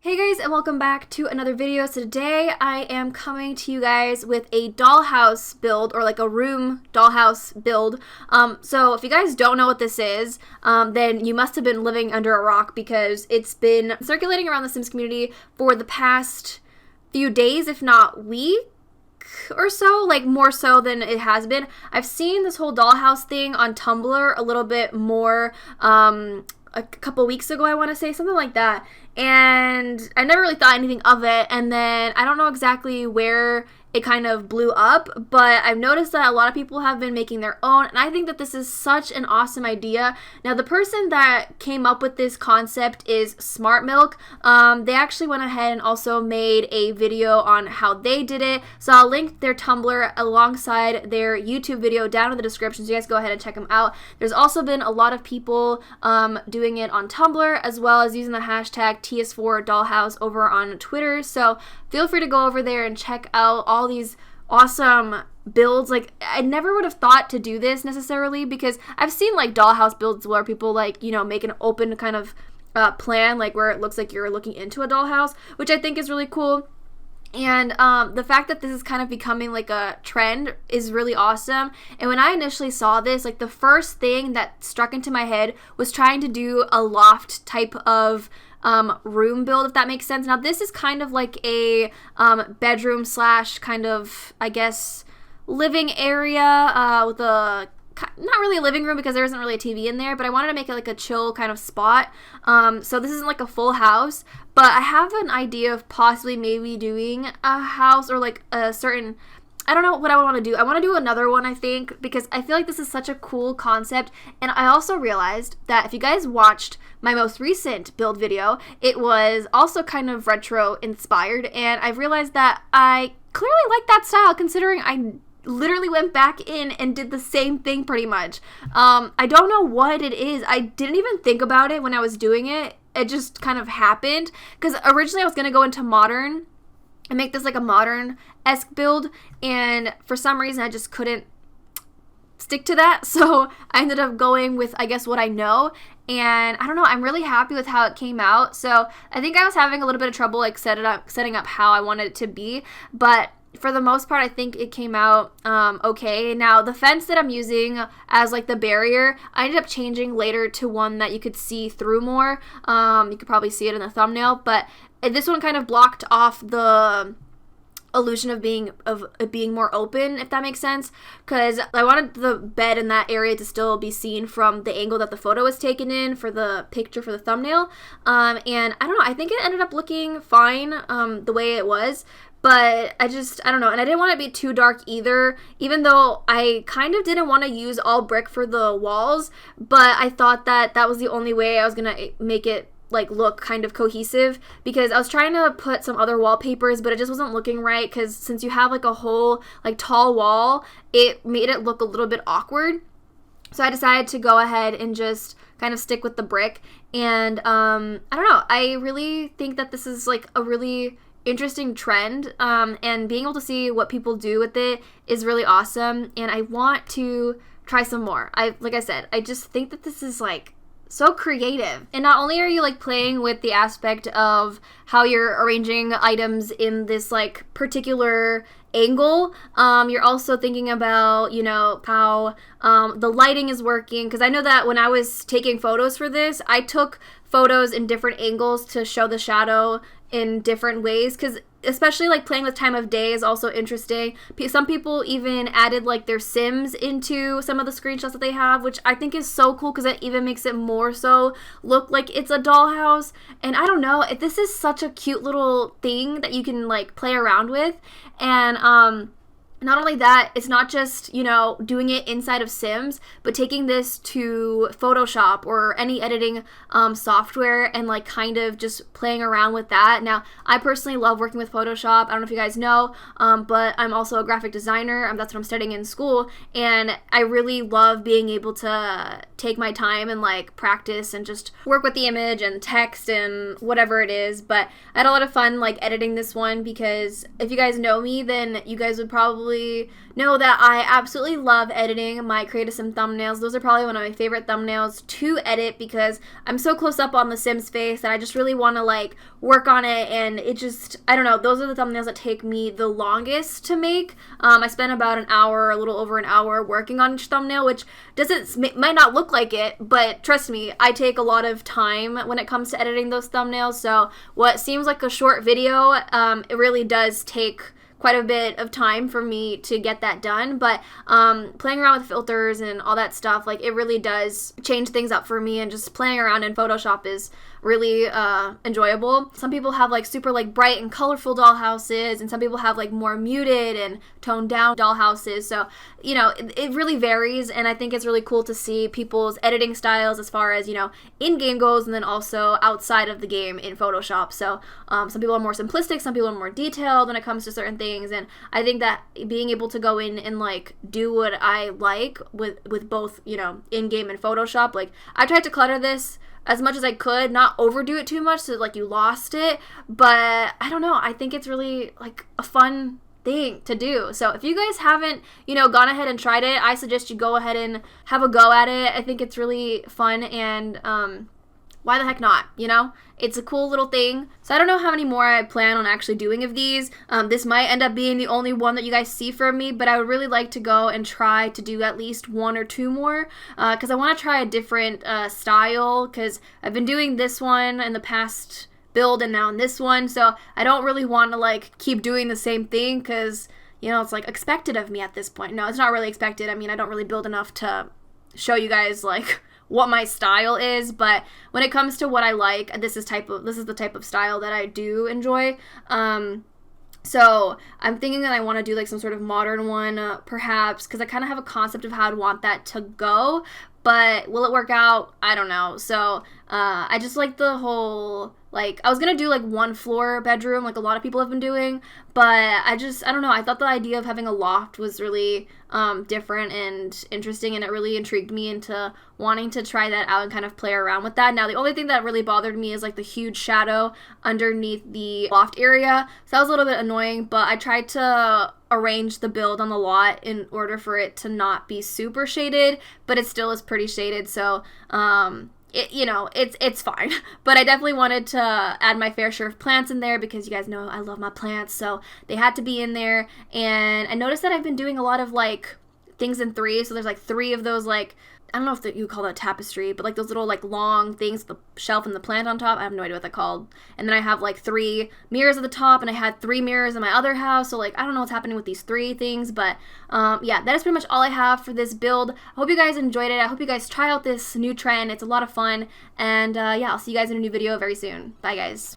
Hey guys, and welcome back to another video. So today I am coming to you guys with a dollhouse build, or like a room dollhouse build. So if you guys don't know what this is, then you must have been living under a rock, because it's been circulating around the Sims community for the past few days, if not week or so, like more so than it has been. I've seen this whole dollhouse thing on Tumblr a little bit more, a couple weeks ago, I want to say, something like that, and I never really thought anything of it, and then I don't know exactly where it kind of blew up, but I've noticed that a lot of people have been making their own, and I think that this is such an awesome idea. Now, the person that came up with this concept is Smart Milk. They actually went ahead and also made a video on how they did it, so I'll link their Tumblr alongside their YouTube video down in the description, so you guys go ahead and check them out. There's also been a lot of people doing it on Tumblr, as well as using the hashtag TS4Dollhouse over on Twitter, so feel free to go over there and check out all these awesome builds. Like, I never would have thought to do this necessarily, because I've seen like dollhouse builds where people like, you know, make an open kind of plan, like where it looks like you're looking into a dollhouse, which I think is really cool. And the fact that this is kind of becoming like a trend is really awesome. And when I initially saw this, like the first thing that struck into my head was trying to do a loft type of room build, if that makes sense. Now, this is kind of like a bedroom slash kind of, I guess, living area with a, not really a living room because there isn't really a TV in there, but I wanted to make it like a chill kind of spot. So this isn't like a full house, but I have an idea of possibly maybe doing a house or like a certain, I don't know what I want to do. I want to do another one, I think, because I feel like this is such a cool concept. And I also realized that if you guys watched my most recent build video, it was also kind of retro inspired. And I've realized that I clearly like that style, considering I literally went back in and did the same thing pretty much. I don't know what it is. I didn't even think about it when I was doing it. It just kind of happened, because originally I was going to go into modern and make this like a modern-esque build, and for some reason I just couldn't stick to that, so I ended up going with, I guess, what I know, and I don't know, I'm really happy with how it came out. So I think I was having a little bit of trouble like setting up how I wanted it to be, but for the most part I think it came out okay. Now, the fence that I'm using as like the barrier, I ended up changing later to one that you could see through more. You could probably see it in the thumbnail, but this one kind of blocked off the illusion of it being more open, if that makes sense, because I wanted the bed in that area to still be seen from the angle that the photo was taken in for the picture for the thumbnail. And I don't know, I think it ended up looking fine the way it was, but I don't know, and I didn't want it to be too dark either, even though I kind of didn't want to use all brick for the walls, but I thought that that was the only way I was gonna make it like look kind of cohesive, because I was trying to put some other wallpapers, but it just wasn't looking right, because since you have like a whole like tall wall, it made it look a little bit awkward. So I decided to go ahead and just kind of stick with the brick, and I don't know, I really think that this is like a really interesting trend, and being able to see what people do with it is really awesome, and I want to try some more. Like I said, I just think that this is like so creative. And not only are you like playing with the aspect of how you're arranging items in this like particular angle, you're also thinking about, you know, how the lighting is working, because I know that when I was taking photos for this, I took photos in different angles to show the shadow in different ways, because especially like playing with time of day is also interesting. Some people even added like their Sims into some of the screenshots that they have, which I think is so cool, because it even makes it more so look like it's a dollhouse. And I don't know, this is such a cute little thing that you can like play around with. And not only that, it's not just, you know, doing it inside of Sims, but taking this to Photoshop or any editing software and like kind of just playing around with that. Now, I personally love working with Photoshop. I don't know if you guys know, but I'm also a graphic designer. That's what I'm studying in school, and I really love being able to take my time and like practice and just work with the image and text and whatever it is. But I had a lot of fun like editing this one, because if you guys know me, then you guys would probably know that I absolutely love editing my Create a Sim thumbnails. Those are probably one of my favorite thumbnails to edit, because I'm so close up on the Sim's face that I just really want to like work on it, and it just, I don't know, those are the thumbnails that take me the longest to make. I spent about an hour, a little over an hour working on each thumbnail, which might not look like it, but trust me, I take a lot of time when it comes to editing those thumbnails. So what seems like a short video, it really does take quite a bit of time for me to get that done. But playing around with filters and all that stuff, like it really does change things up for me, and just playing around in Photoshop is really enjoyable. Some people have like super like bright and colorful dollhouses, and some people have like more muted and toned down dollhouses. So, you know, it really varies, and I think it's really cool to see people's editing styles as far as, you know, in-game goes, and then also outside of the game in Photoshop. So some people are more simplistic, some people are more detailed when it comes to certain things, and I think that being able to go in and like do what I like with both, you know, in-game and Photoshop, like I tried to clutter this as much as I could, not overdo it too much so like you lost it, but I don't know, I think it's really like a fun thing to do. So if you guys haven't, you know, gone ahead and tried it, I suggest you go ahead and have a go at it. I think it's really fun, and why the heck not, you know? It's a cool little thing. So I don't know how many more I plan on actually doing of these. This might end up being the only one that you guys see from me, but I would really like to go and try to do at least one or two more, because I want to try a different style, because I've been doing this one in the past build and now in this one, so I don't really want to like keep doing the same thing, because, you know, it's like expected of me at this point. No, it's not really expected. I mean, I don't really build enough to show you guys like what my style is, but when it comes to what I like, this is the type of style that I do enjoy. So I'm thinking that I want to do like some sort of modern one, perhaps, because I kind of have a concept of how I'd want that to go, but will it work out? I don't know. So I just like the whole, like, I was gonna do like one floor bedroom like a lot of people have been doing, but I don't know, I thought the idea of having a loft was really different and interesting, and it really intrigued me into wanting to try that out and kind of play around with that. Now the only thing that really bothered me is like the huge shadow underneath the loft area, so that was a little bit annoying, but I tried to arrange the build on the lot in order for it to not be super shaded, but it still is pretty shaded, so you know, it's fine. But I definitely wanted to add my fair share of plants in there, because you guys know I love my plants, so they had to be in there. And I noticed that I've been doing a lot of like things in threes, so there's like three of those, like, I don't know if you call that tapestry, but like those little like long things, the shelf and the plant on top, I have no idea what they're called. And then I have like 3 mirrors at the top, and I had 3 mirrors in my other house, so like I don't know what's happening with these 3 things, but yeah, that is pretty much all I have for this build. I hope you guys enjoyed it. I hope you guys try out this new trend. It's a lot of fun, and yeah, I'll see you guys in a new video very soon. Bye guys.